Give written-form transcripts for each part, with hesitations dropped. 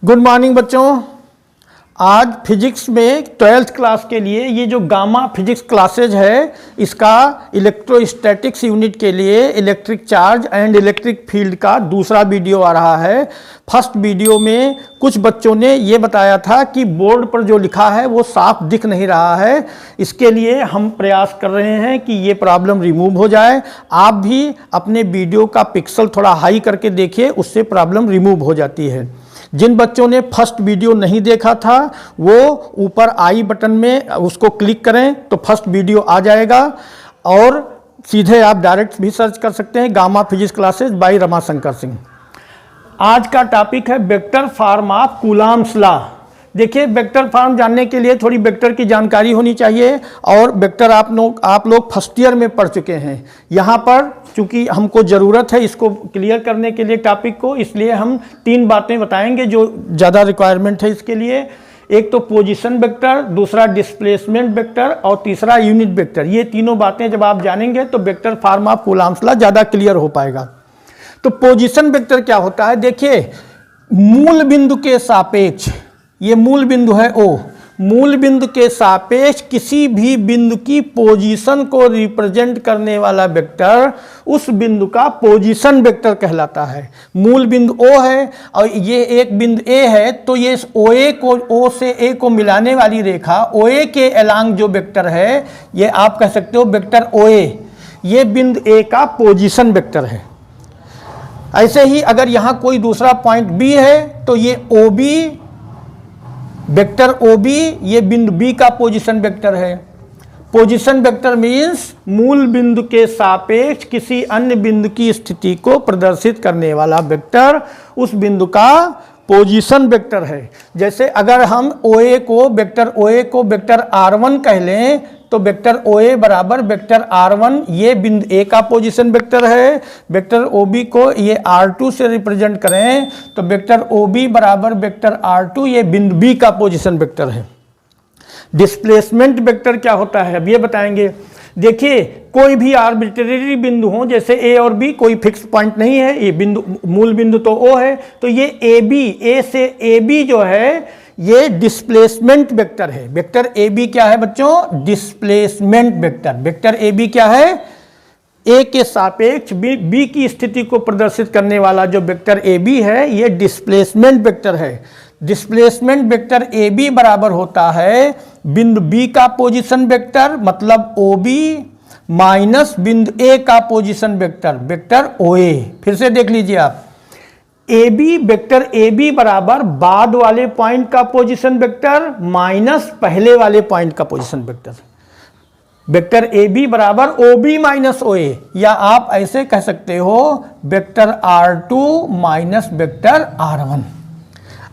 Good morning बच्चों। आज physics में 12th क्लास के लिए ये जो गामा फिजिक्स क्लासेज है, इसका इलेक्ट्रोस्टैटिक्स यूनिट के लिए electric charge and electric field का दूसरा वीडियो आ रहा है। फर्स्ट वीडियो में कुछ बच्चों ने ये बताया था कि बोर्ड पर जो लिखा है वो साफ दिख नहीं रहा है। इसके लिए हम प्रयास कर रहे हैं कि ये प्रॉब्लम रिमूव हो जाए। आप भी अपने वीडियो का पिक्सल थोड़ा हाई करके देखिए, उससे प्रॉब्लम रिमूव हो जाती है। जिन बच्चों ने फर्स्ट वीडियो नहीं देखा था वो ऊपर आई बटन में उसको क्लिक करें तो फर्स्ट वीडियो आ जाएगा, और सीधे आप डायरेक्ट भी सर्च कर सकते हैं gamma physics classes bye Ramashankar Singh. आज का टॉपिक है vector form of Coulomb's law. देखिए, वेक्टर फॉर्म जानने के लिए थोड़ी वेक्टर की जानकारी होनी चाहिए, और वेक्टर आप लोग फर्स्ट ईयर में पढ़ चुके हैं। यहाँ पर चूंकि हमको ज़रूरत है इसको क्लियर करने के लिए टॉपिक को, इसलिए हम 3 बातें बताएंगे जो ज़्यादा रिक्वायरमेंट है इसके लिए। एक तो पोजीशन वेक्टर, दूसरा डिस्प्लेसमेंट वेक्टर और तीसरा यूनिट वेक्टर। ये तीनों बातें जब आप जानेंगे तो vector form of Coulomb's law ज़्यादा क्लियर हो पाएगा। तो पोजीशन वेक्टर क्या होता है? देखिए, मूल बिंदु के सापेक्ष, ये मूल बिंदु है O, मूल बिंदु के सापेक्ष किसी भी बिंदु की पोजीशन को रिप्रेजेंट करने वाला वेक्टर उस बिंदु का पोजीशन वेक्टर कहलाता है। मूल बिंदु O है और ये एक बिंदु A है, तो ये OA को, O से A को मिलाने वाली रेखा OA के अलांग जो वेक्टर है, ये आप कह सकते हो वेक्टर OA। ये बिंदु A का पोजीशन वेक्टर है। ऐसे ही अगर यहाँ कोई दूसरा पॉइंट B है तो ये OB, वेक्टर OB, ये बिंदु B का पोजीशन वेक्टर है। पोजीशन वेक्टर मीन्स मूल बिंदु के सापेक्ष किसी अन्य बिंदु की स्थिति को प्रदर्शित करने वाला वेक्टर उस बिंदु का पोजीशन वेक्टर है। जैसे अगर हम OA को वेक्टर R1 कह लें तो वेक्टर OA बराबर वेक्टर R1, ये बिंदु A का पोजीशन वेक्टर है। वेक्टर OB को ये R2 से रिप्रेजेंट करें तो वेक्टर OB बराबर वेक्टर R2, ये बिंदु B का पोजीशन वेक्टर है। डिस्प्लेसमेंट वेक्टर क्या होता है अब ये बताएंगे। देखिए, कोई भी आर्बिट्रेरी बिंदु हो, जैसे A और B, कोई फिक्स पॉइंट नहीं है। ये बिंदु, मूल बिंदु तो O है, तो ये A से AB जो है ये डिस्प्लेसमेंट वेक्टर है। वेक्टर AB क्या है बच्चों? Displacement vector. वेक्टर AB क्या है? A के सापेक्ष B की स्थिति को प्रदर्शित करने वाला जो वेक्टर AB है, ये डिस्प्लेसमेंट वेक्टर है। डिस्प्लेसमेंट वेक्टर AB बराबर होता है बिंदु B का पोजीशन वेक्टर, मतलब OB, माइनस बिंदु A का पोजीशन वेक्टर, वेक्टर OA। फिर से देख लीजिए आप, वेक्टर AB बराबर बाद वाले पॉइंट का पोजीशन वेक्टर माइनस पहले वाले पॉइंट का पोजीशन वेक्टर। वेक्टर AB बराबर OB माइनस OA, या आप ऐसे कह सकते हो vector R2 minus vector R1।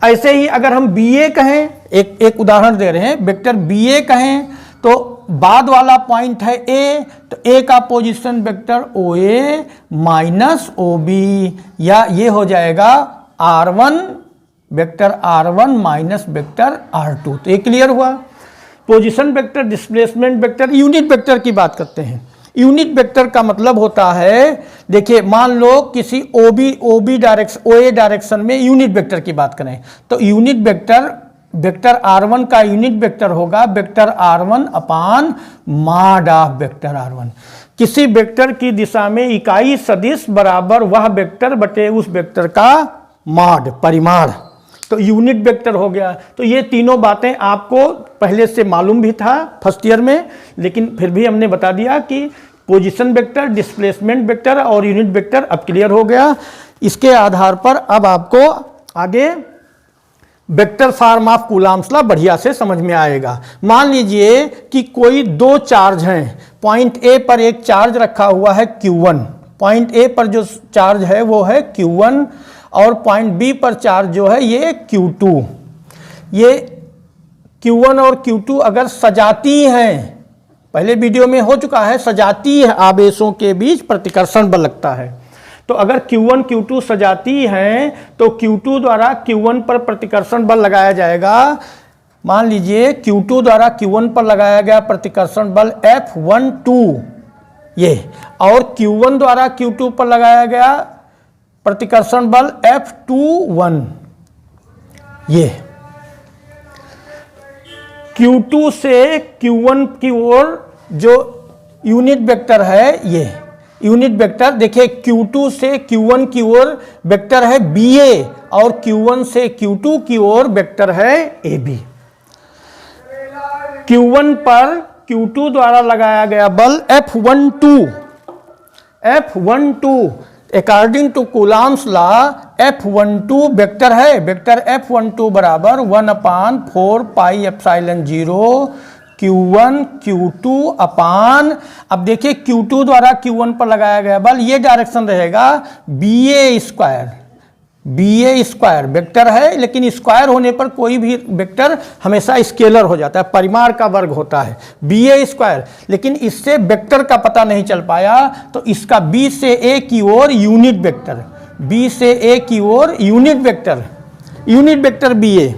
ऐसे ही अगर हम BA कहें, एक उदाहरण दे रहे हैं, वेक्टर BA कहें तो बाद वाला पॉइंट है A, तो A का position vector OA minus OB, या ये हो जाएगा R1, vector R1 minus vector R2। तो ये क्लियर हुआ। Position vector, displacement vector. Unit vector की बात करते हैं। यूनिट वेक्टर का मतलब होता है, देखिए मान लो किसी OA डायरेक्शन में यूनिट वेक्टर की बात करें तो यूनिट वेक्टर R1 का यूनिट वेक्टर होगा vector R1 upon mod of vector R1। किसी वेक्टर की दिशा में इकाई सदिश बराबर वह वेक्टर बटे उस वेक्टर का मॉड, परिमाण, तो यूनिट वेक्टर हो गया। तो ये तीनों बातें आपको पहले से मालूम भी था फर्स्ट ईयर में, लेकिन फिर भी हमने बता दिया कि पोजीशन वेक्टर, डिस्प्लेसमेंट वेक्टर और यूनिट वेक्टर अब क्लियर हो गया। इसके आधार पर अब आपको आगे vector form of Coulomb's law बढ़िया से समझ में आएगा। मान लीजिए कि कोई 2 चार्ज हैं। पॉइंट A पर एक चार्ज रखा हुआ है Q1, पॉइंट A पर जो चार्ज है वो है Q1, और पॉइंट B पर चार्ज जो है ये Q2। ये Q1 और Q2 अगर सजाती हैं, पहले वीडियो में हो चुका है, सजाती है आवेशों के बीच प्रतिकर्षण बल लगता है। तो अगर Q1 Q2 सजाती हैं तो Q2 द्वारा Q1 पर प्रतिकर्षण बल लगाया जाएगा। मान लीजिए Q2 द्वारा Q1 पर लगाया गया प्रतिकर्षण बल F12 ये, और Q1 द्वारा Q2 पर लगाया गया प्रतिकर्षण बल F21। ये Q2 से Q1 की ओर जो यूनिट वेक्टर है, ये यूनिट वेक्टर देखिए Q2 से Q1 की ओर वेक्टर है BA और Q1 से Q2 की ओर वेक्टर है AB। Q1 पर Q2 द्वारा लगाया गया बल F12 according to Coulomb's law F12 vector है, वेक्टर F12 बराबर 1/4 पाई एप्सिलॉन 0 Q1 Q2 अपान, अब देखिए Q2 द्वारा Q1 पर लगाया गया बल, ये डायरेक्शन रहेगा BA स्क्वायर वेक्टर है, लेकिन स्क्वायर होने पर कोई भी वेक्टर हमेशा स्केलर हो जाता है, परिमाण का वर्ग होता है BA स्क्वायर, लेकिन इससे वेक्टर का पता नहीं चल पाया, तो इसका B से A की ओर यूनिट वेक्टर, B से A की ओर यूनिट वेक्टर BA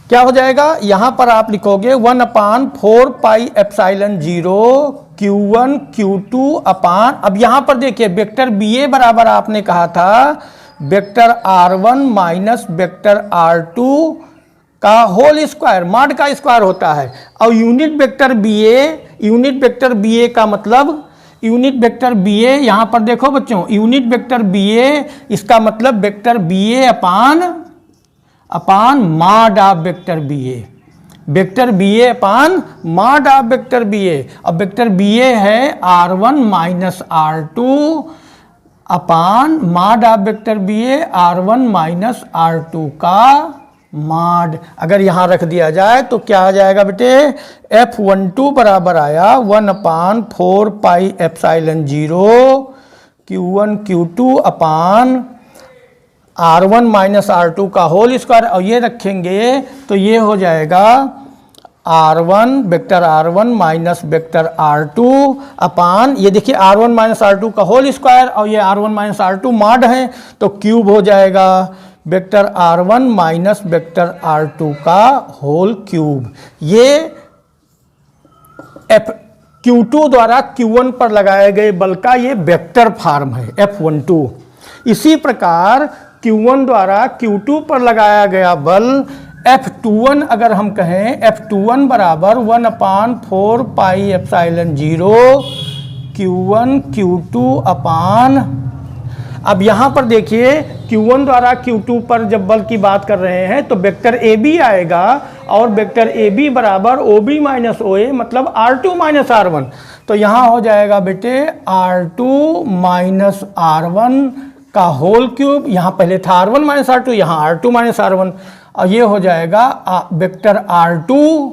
क्या हो जाएगा, यहां पर आप लिखोगे 1/4 पाई एप्सिलॉन 0 Q1 Q2 अपान, अब यहां पर देखिए वेक्टर BA बराबर आपने कहा था vector R1 minus vector R2 का होल स्क्वायर, मॉड का स्क्वायर होता है, और यूनिट वेक्टर BA का मतलब यूनिट वेक्टर BA, यहां पर देखो बच्चों यूनिट वेक्टर BA, इसका मतलब vector BA upon mod of vector BA upon mod of vector BA। अब वेक्टर BA है R1 minus R2 upon mod of vector BA R1 minus R2 का mod, अगर यहां रख दिया जाए तो क्या आ जाएगा बेटे, F12 बराबर आया 1/4 पाई एप्सिलॉन 0 Q1 Q2 अपान R1 माइनस R2 का होल स्क्वायर, और ये रखेंगे तो ये हो जाएगा vector R1 minus vector R2 अपान, ये देखिए R1 माइनस R2 का होल स्क्वायर, और ये R1 माइनस R2 मॉड है, तो क्यूब हो जाएगा vector R1 minus vector R2 का होल क्यूब। ये Q2 द्वारा Q1 पर लगाए गए बल का ये वेक्टर फॉर्म है F12। इसी प्रकार Q1 द्वारा Q2 पर लगाया गया बल F21 अगर हम कहें, F21 बराबर 1/4 पाई एप्सिलॉन 0 Q1 Q2 अपान, अब यहाँ पर देखिए Q1 द्वारा Q2 पर जब बल की बात कर रहे हैं तो वेक्टर AB आएगा, और वेक्टर AB बराबर OB माइनस OA मतलब R2 माइनस R1, तो यहाँ हो जाएगा बेटे R2 माइनस R1 का होल क्यूब, यहाँ पहले था R1 माइनस R2, यहाँ R2 माइनस R1, और ये हो जाएगा vector R2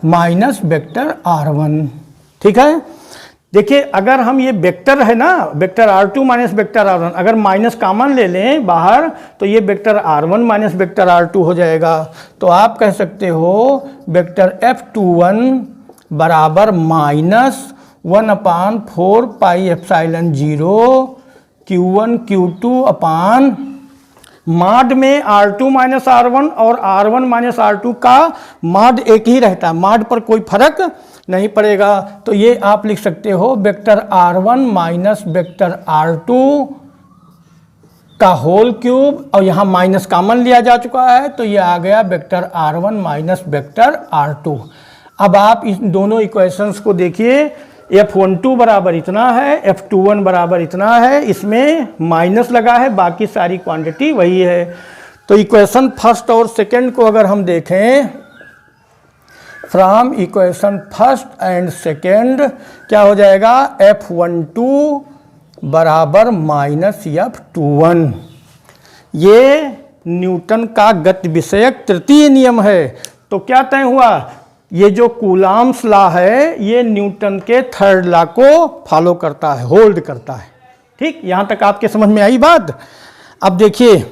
minus vector R1। ठीक है, देखिए अगर हम ये वेक्टर है ना, vector R2 minus vector R1, अगर माइनस कॉमन ले लें बाहर तो ये vector R1 minus vector R2 हो जाएगा, तो आप कह सकते हो वेक्टर F21 बराबर minus 1/4 pi epsilon 0 Q1 Q2 अपान मॉड में R2 माइनस R1 और R1 माइनस R2 का मॉड एक ही रहता है, मॉड पर कोई फर्क नहीं पड़ेगा, तो ये आप लिख सकते हो vector R1 minus vector R2 का होल क्यूब, और यहाँ माइनस कॉमन लिया जा चुका है तो ये आ गया vector R1 minus vector R2। अब आप इन दोनों इक्वेशंस को देखिए, F12 बराबर इतना है, F21 बराबर इतना है, इसमें माइनस लगा है, बाकी सारी क्वांटिटी वही है। तो इक्वेशन फर्स्ट और सेकंड को अगर हम देखें, from equation first and second क्या हो जाएगा, F12 बराबर माइनस F21। ये न्यूटन का गति विषयक तृतीय नियम है। तो क्या तय हुआ, ये जो कूलॉम्स लॉ है ये न्यूटन के थर्ड लॉ को फॉलो करता है, होल्ड करता है। ठीक, यहां तक आपके समझ में आई बात। अब देखिए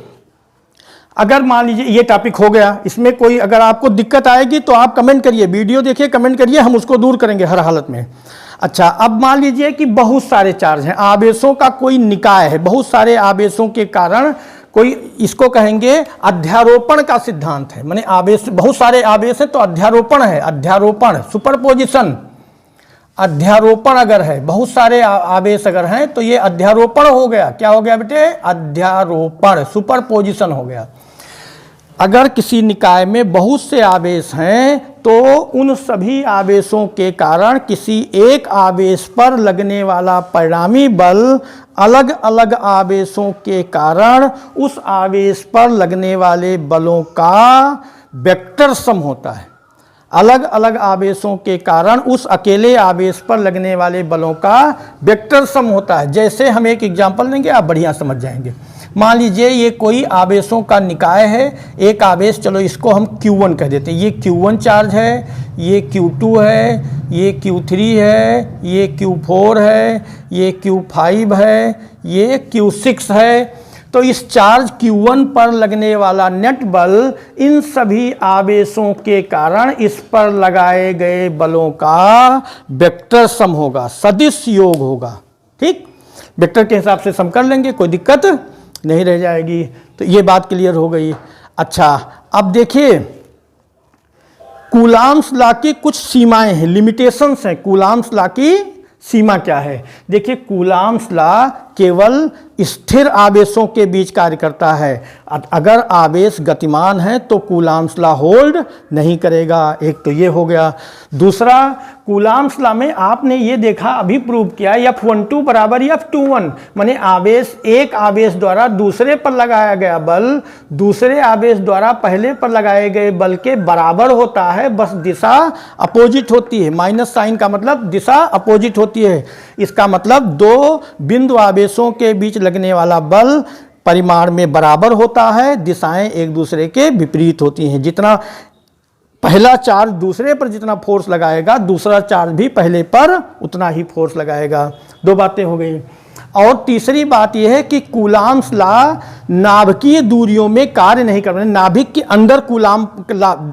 अगर मान लीजिए ये टॉपिक हो गया, इसमें कोई अगर आपको दिक्कत आएगी तो आप कमेंट करिए, वीडियो देखिए, कमेंट करिए, हम उसको दूर करेंगे हर हालत में। अच्छा, अब मान लीजिए कि बहुत सारे चार्ज हैं, आवेशों का कोई निकाय है, बहुत सारे आवेशों के कारण कोई, इसको कहेंगे अध्यारोपण का सिद्धांत है, माने आवेश, बहुत सारे आवेश है तो अध्यारोपण है, अध्यारोपण सुपरपोजिशन, अध्यारोपण अगर है, बहुत सारे आवेश अगर हैं तो ये अध्यारोपण हो गया। क्या हो गया बेटे, अध्यारोपण, सुपरपोजिशन हो गया। अगर किसी निकाय में बहुत से आवेश हैं तो उन सभी आवेशों के कारण किसी एक आवेश पर लगने वाला परिणामी बल अलग अलग आवेशों के कारण उस आवेश पर लगने वाले बलों का वेक्टर सम होता है। अलग अलग आवेशों के कारण उस अकेले आवेश पर लगने वाले बलों का वेक्टर सम होता है। जैसे हम एक एग्जांपल लेंगे, आप बढ़िया समझ जाएंगे। मान लीजिए ये कोई आवेशों का निकाय है, एक आवेश, चलो इसको हम Q1 कह देते हैं। ये Q1 चार्ज है, ये Q2 है, ये Q3 है, ये Q4 है, ये Q5 है, ये Q6 है। तो इस चार्ज Q1 पर लगने वाला नेट बल इन सभी आवेशों के कारण इस पर लगाए गए बलों का वेक्टर सम होगा, सदिश योग होगा। ठीक, वेक्टर के हिसाब से सम कर लेंगे, कोई दिक्कत नहीं रह जाएगी। तो ये बात क्लियर हो गई। अच्छा, अब देखिए कूलाम्स लॉ की कुछ सीमाएं हैं, लिमिटेशंस हैं। कूलाम्स लॉ की सीमा क्या है? देखिए, कूलाम्स लॉ केवल स्थिर आवेशों के बीच कार्य करता है। अगर आवेश गतिमान है तो कूलाम्स लॉ होल्ड नहीं करेगा। एक तो ये हो गया। दूसरा, कूलाम्स लॉ में आपने ये देखा, अभी प्रूव किया, F12 बराबर F21, माने आवेश, एक आवेश द्वारा दूसरे पर लगाया गया बल दूसरे आवेश द्वारा पहले पर लगाए गए बल के बराबर होता है, बस दिशा अपोजिट होती है। माइनस साइन का मतलब दिशा अपोजिट होती है। इसका मतलब दो बिंदु आवेशों के बीच लगने वाला बल परिमाण में बराबर होता है, दिशाएं एक दूसरे के विपरीत होती हैं। जितना पहला चार्ज दूसरे पर जितना फोर्स लगाएगा, दूसरा चार्ज भी पहले पर उतना ही फोर्स लगाएगा। दो बातें हो गई। और तीसरी बात यह है कि कूलाम्स लॉ नाभिकीय दूरियों में कार्य नहीं कर रहे। नाभिक के अंदर कूलाम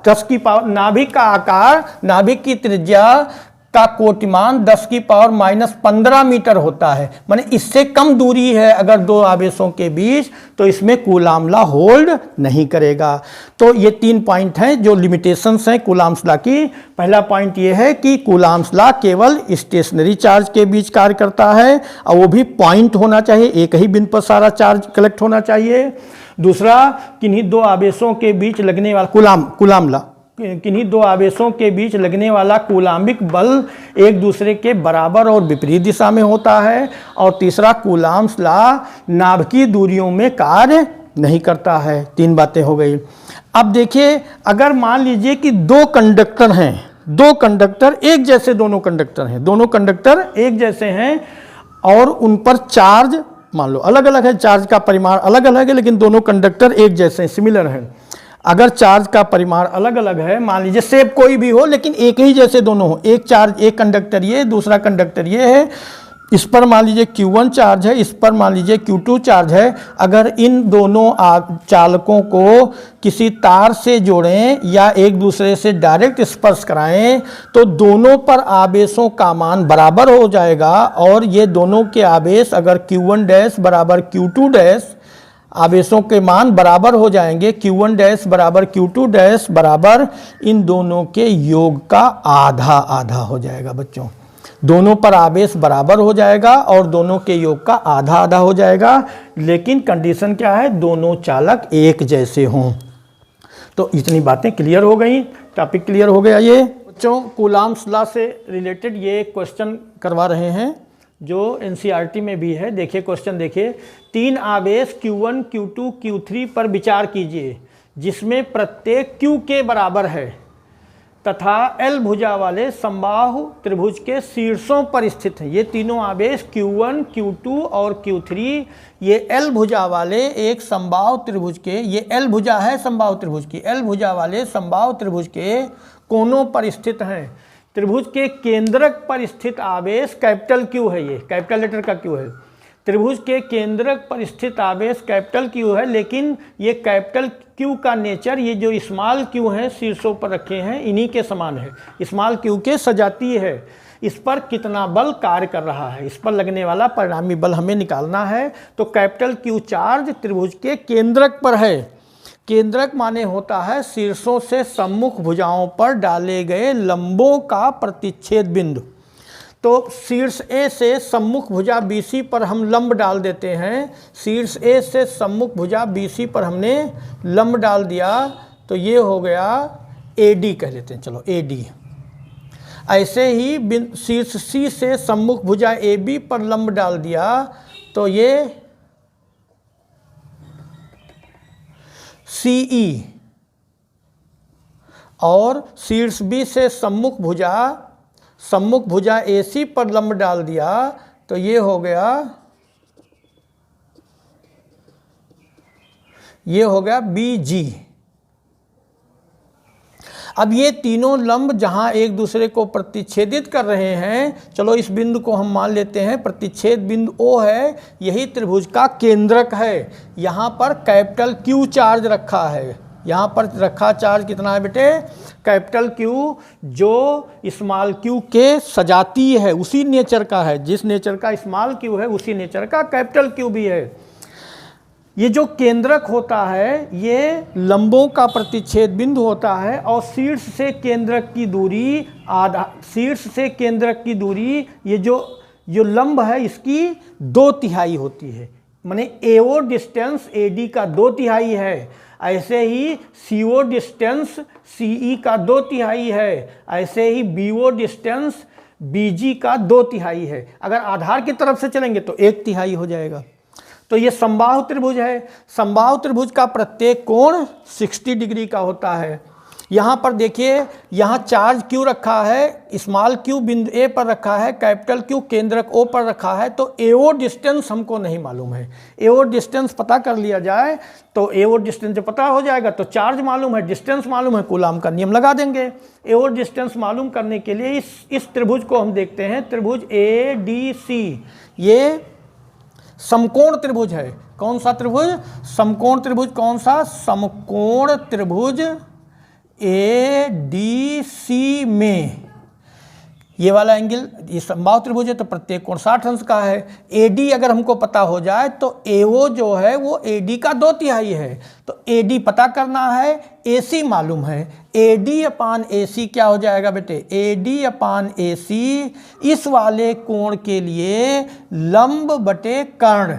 10 की पावर, नाभिक का आकार, नाभिक की त्रिज्या का कोटिमान 10 की पावर -15 मीटर होता है। माने इससे कम दूरी है अगर दो आवेशों के बीच, तो इसमें कूलाम लॉ होल्ड नहीं करेगा। तो ये 3 पॉइंट हैं जो लिमिटेशंस हैं कूलाम्स लॉ की। पहला पॉइंट ये है कि कूलाम्स लॉ केवल स्टेशनरी चार्ज के बीच कार्य करता है, और वो भी पॉइंट होना चाहिए, एक ही बिंदु पर सारा चार्ज कलेक्ट होना चाहिए। दूसरा, किन्हीं दो आवेशों के बीच लगने वाला कूलाम लॉ, किन्हीं दो आवेशों के बीच लगने वाला कूलाम्बिक बल एक दूसरे के बराबर और विपरीत दिशा में होता है। और तीसरा, कूलाम्स लॉ नाभिकीय दूरियों में कार्य नहीं करता है। 3 बातें हो गई। अब देखिए, अगर मान लीजिए कि दो कंडक्टर हैं, दो कंडक्टर एक जैसे, दोनों कंडक्टर एक जैसे हैं और उन पर चार्ज मान लो अलग अलग है, चार्ज का परिमाण अलग अलग है, लेकिन दोनों कंडक्टर एक जैसे हैं, सिमिलर हैं। अगर चार्ज का परिमाण अलग अलग है, मान लीजिए शेप कोई भी हो लेकिन एक ही जैसे दोनों हो, एक चार्ज, एक कंडक्टर ये, दूसरा कंडक्टर ये है, इस पर मान लीजिए Q1 चार्ज है, इस पर मान लीजिए Q2 चार्ज है। अगर इन दोनों चालकों को किसी तार से जोड़ें या एक दूसरे से डायरेक्ट स्पर्श कराएं तो दोनों पर आवेशों का मान बराबर हो जाएगा। और ये दोनों के आवेश अगर Q1 डैश बराबर Q2 डैश, आवेशों के मान बराबर हो जाएंगे। Q1 डैश बराबर Q2 डैश बराबर इन दोनों के योग का आधा आधा हो जाएगा। बच्चों, दोनों पर आवेश बराबर हो जाएगा और दोनों के योग का आधा आधा हो जाएगा, लेकिन कंडीशन क्या है? दोनों चालक एक जैसे हों। तो इतनी बातें क्लियर हो गई, टॉपिक क्लियर हो गया। ये बच्चों कूलाम्स लॉ से रिलेटेड ये क्वेश्चन करवा रहे हैं जो NCERT में भी है। देखिए क्वेश्चन देखिए, 3 आवेश Q1, Q2, Q3 पर विचार कीजिए जिसमें प्रत्येक Q के बराबर है तथा L भुजा वाले समबाहु त्रिभुज के शीर्षों पर स्थित हैं। ये तीनों आवेश Q1, Q2 और Q3 ये L भुजा वाले एक समबाहु त्रिभुज के, ये L भुजा है समबाहु त्रिभुज की, L भुजा वाले समबाहु त्रिभुज के कोनों पर स्थित हैं। त्रिभुज के केंद्रक पर स्थित आवेश कैपिटल Q है, ये कैपिटल लेटर का Q है। त्रिभुज के केंद्रक पर स्थित आवेश कैपिटल Q है, लेकिन ये कैपिटल Q का नेचर, ये जो स्मॉल Q है शीर्षों पर रखे हैं, इन्हीं के समान है, स्मॉल Q के सजातीय है। इस पर कितना बल कार्य कर रहा है, इस पर लगने वाला परिणामी बल हमें निकालना है। तो कैपिटल Q चार्ज त्रिभुज के केंद्रक पर है। केंद्रक माने होता है शीर्षों से सम्मुख भुजाओं पर डाले गए लंबों का प्रतिच्छेद बिंदु। तो शीर्ष ए से सम्मुख भुजा BC पर हम लंब डाल देते हैं। शीर्ष ए से सम्मुख भुजा BC पर हमने लंब डाल दिया तो ये हो गया AD कह लेते हैं, चलो AD। ऐसे ही शीर्ष C से सम्मुख भुजा AB पर लंब डाल दिया तो ये CE, और शीर्ष B से सम्मुख भुजा AC पर लंब डाल दिया तो ये हो गया BG। अब ये तीनों लंब जहां एक दूसरे को प्रतिच्छेदित कर रहे हैं, चलो इस बिंदु को हम मान लेते हैं प्रतिच्छेद बिंदु O है, यही त्रिभुज का केंद्रक है। यहाँ पर कैपिटल Q चार्ज रखा है। यहाँ पर रखा चार्ज कितना है बेटे? कैपिटल Q, जो स्मॉल q के सजातीय है, उसी नेचर का है। जिस नेचर का स्मॉल q है उसी नेचर का कैपिटल Q भी है। ये जो केंद्रक होता है ये लंबों का प्रतिच्छेद बिंदु होता है और शीर्ष से केंद्रक की दूरी ये जो लंब है इसकी 2/3 होती है। माने AO डिस्टेंस AD का 2/3 है, ऐसे ही CO डिस्टेंस CE का 2/3 है, ऐसे ही BO डिस्टेंस BG का 2/3 है। अगर आधार की तरफ से चलेंगे तो 1/3 हो जाएगा। तो ये समबाहु त्रिभुज है। समबाहु त्रिभुज का प्रत्येक कोण 60 डिग्री का होता है। यहाँ पर देखिए, यहाँ चार्ज Q रखा है, स्मॉल q बिंदु A पर रखा है, कैपिटल Q केंद्रक O पर रखा है। तो AO डिस्टेंस हमको नहीं मालूम है। AO डिस्टेंस पता कर लिया जाए तो AO डिस्टेंस जब पता हो जाएगा तो चार्ज मालूम है, डिस्टेंस मालूम है, कूलाम का नियम लगा देंगे। AO डिस्टेंस मालूम करने के लिए इस त्रिभुज को हम देखते हैं, त्रिभुज ADC। ये समकोण त्रिभुज है। कौन सा त्रिभुज? समकोण त्रिभुज। कौन सा? समकोण त्रिभुज ADC में ये वाला एंगल, ये समबाहु त्रिभुज है तो प्रत्येक कोण 60 अंश का है। AD अगर हमको पता हो जाए तो AO जो है वो AD का 2/3 है। तो AD पता करना है, AC मालूम है। AD/AC क्या हो जाएगा बेटे? AD/AC इस वाले कोण के लिए लंब बटे कर्ण।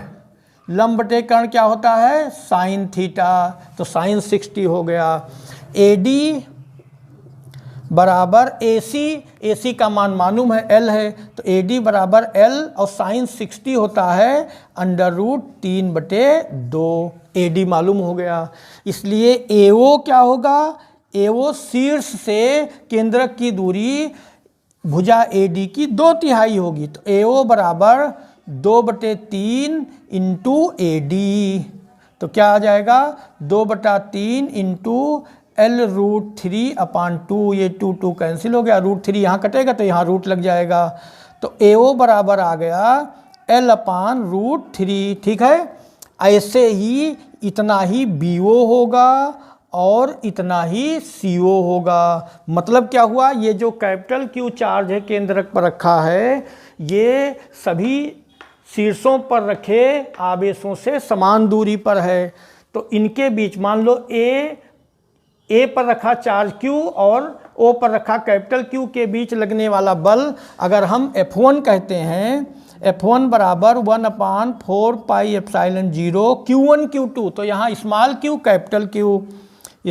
लंब बटे कर्ण क्या होता है? Sine theta. तो साइन 60 हो गया। AD बराबर AC का मान मालूम है, L है, तो AD बराबर L और साइन 60 होता है √3/2। AD मालूम हो गया। इसलिए AO क्या होगा? AO शीर्ष से केंद्रक की दूरी भुजा AD की 2/3 होगी। तो AO बराबर 2/3 इंटू AD। तो क्या आ जाएगा? 2/3 इंटू L√3/2। ये 2 कैंसिल हो गया, √3 यहाँ कटेगा तो यहाँ रूट लग जाएगा। तो AO बराबर आ गया L/√3। ठीक है। ऐसे ही इतना ही BO होगा और इतना ही CO होगा। मतलब क्या हुआ? ये जो कैपिटल Q चार्ज है केंद्रक पर रखा है, ये सभी शीर्षों पर रखे आवेशों से समान दूरी पर है। तो इनके बीच मान लो A पर रखा चार्ज Q और O पर रखा कैपिटल Q के बीच लगने वाला बल अगर हम F1 कहते हैं, F1 बराबर 1/4πε0 Q1 Q2। तो यहाँ small q capital Q,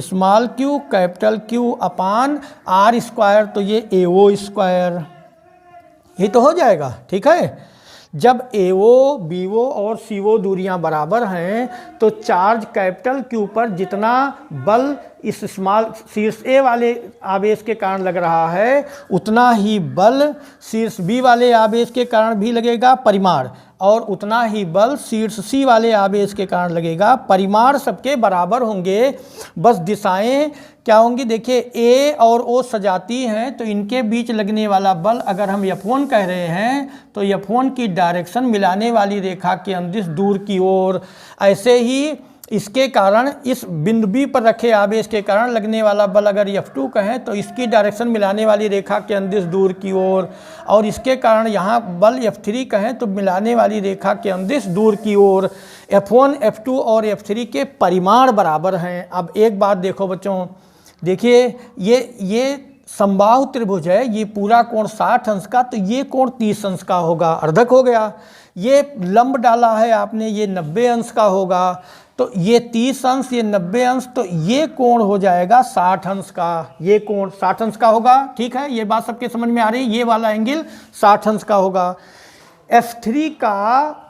small q capital Q अपान R²। तो ये AO², ये तो हो जाएगा। ठीक है। जब AO, BO और CO दूरियां बराबर हैं तो चार्ज कैपिटल Q पर जितना बल इस स्मॉल शीर्ष A वाले आवेश के कारण लग रहा है उतना ही बल शीर्ष B वाले आवेश के कारण भी लगेगा, परिमाण, और उतना ही बल शीर्ष C वाले आवेश के कारण लगेगा। परिमाण सबके बराबर होंगे, बस दिशाएं क्या होंगी? देखिए A और O सजाती हैं तो इनके बीच लगने वाला बल अगर हम F1 कह रहे हैं तो F1 की डायरेक्शन मिलाने वाली रेखा के अंदिश दूर की ओर। ऐसे ही इसके कारण इस बिंदु B पर रखे आवेश के कारण लगने वाला बल अगर F2 कहें तो इसकी डायरेक्शन मिलाने वाली रेखा के अंदिश दूर की ओर, और इसके कारण यहाँ बल F3 कहें तो मिलाने वाली रेखा के अंदिश दूर की ओर। F1, F2 और F3 के परिमाण बराबर हैं। अब एक बात देखो बच्चों, देखिए ये समबाहु त्रिभुज है, ये पूरा कोण 60 अंश का, तो ये कोण 30 अंश का होगा, अर्धक हो गया। ये लंब डाला है आपने, ये 90 अंश का होगा, तो ये 30 अंश, ये 90 अंश, तो ये कोण हो जाएगा 60 अंश का, ये कोण 60 अंश का होगा। ठीक है, ये बात सबके समझ में आ रही है, ये वाला एंगल 60 अंश का होगा। F3 का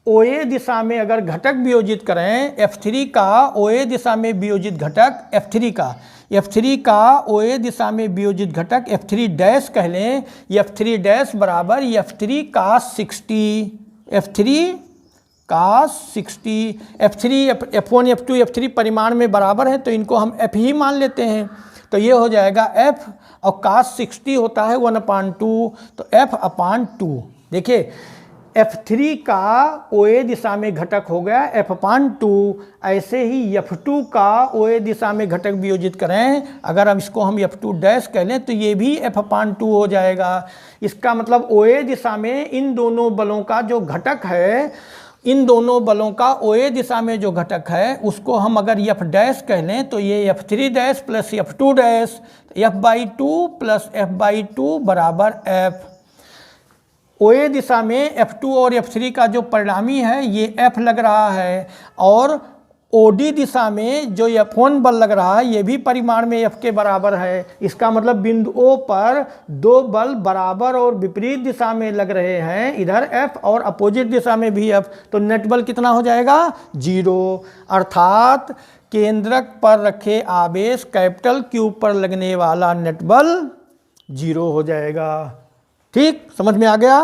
OA दिशा में अगर घटक वियोजित करें, F3 का OA दिशा में वियोजित घटक, F3 का OA दिशा में वियोजित घटक F3 डैश कह लें, F3 डैश बराबर F3 cos 60, F3 cos 60, F3 F1 F2 F3 परिमाण में बराबर है, तो इनको हम F ही मान लेते हैं, तो ये हो जाएगा F, और cos 60 होता है 1/2, तो F/2। देखिए F3 का OA दिशा में घटक हो गया F/2, ऐसे ही F2 का OA दिशा में घटक वियोजित करें, अगर हम इसको हम F2 डैश कह लें, तो ये भी F/2 हो जाएगा। इसका मतलब OA दिशा में इन दोनों बलों का जो घटक है, इन दोनों बलों का OA दिशा में जो घटक है, उसको हम अगर F डैश कह लें, तो ये F3 dash plus F2 dash, F/2 plus F/2 बराबर F। OA दिशा में F2 और F3 का जो परिणामी है ये F लग रहा है, और OD दिशा में जो F1 बल लग रहा है ये भी परिमाण में F के बराबर है। इसका मतलब बिंदु O पर दो बल बराबर और विपरीत दिशा में लग रहे हैं, इधर F और अपोजिट दिशा में भी F, तो नेट बल कितना हो जाएगा? 0। अर्थात केंद्रक पर रखे आवेश कैपिटल Q पर लगने वाला नेट बल 0 हो जाएगा। ठीक, समझ में आ गया?